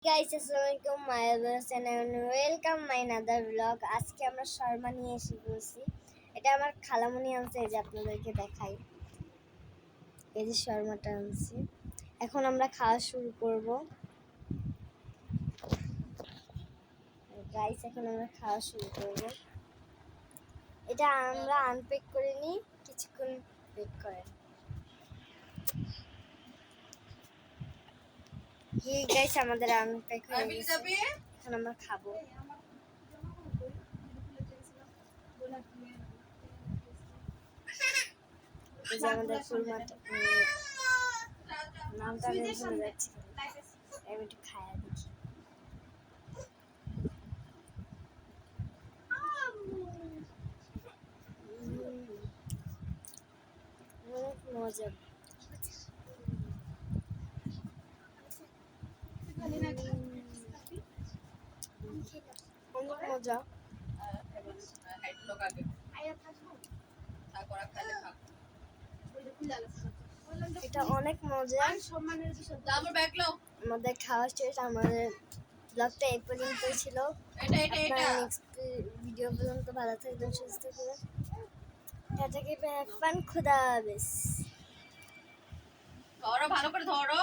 Guys আসসালামু আলাইকুম মায়াবাস and welcome my another blog. আজকে আমরা শর্মা নিয়ে এসে বলছি, এটা আমার খালামণি আনছে, এই যে আপনাদেরকে দেখাই, এই যে শর্মাটা আনছি। এখন আমরা খাওয়া শুরু করব গাইস, এখন আমরা খাওয়া শুরু করব। এটা আমরা আনপ্যাক করে নিই, কিছুক্ষণ ওয়েট করেন। গাইস আমাদের আনপ্যাক হয়ে গেছে, এখন আমরা খাবো। এই যে আমাদের ফুলমাটা, নামটা আমি ভুলে যাচ্ছি, আমি একটু খায়া দেখি। অনেক মজা, অনেক মজা। এটা অনেক মজা। আমাদের খাওয়া শেষ, আমাদের ব্লগটা এই পর্যন্ত ছিল। নেক্সট ভিডিও পর্যন্ত ভালো থাকবেন, সুস্থ থাকবেন। টাটা, খুদা হাফেজ। ধরো ভালো করে ধরো।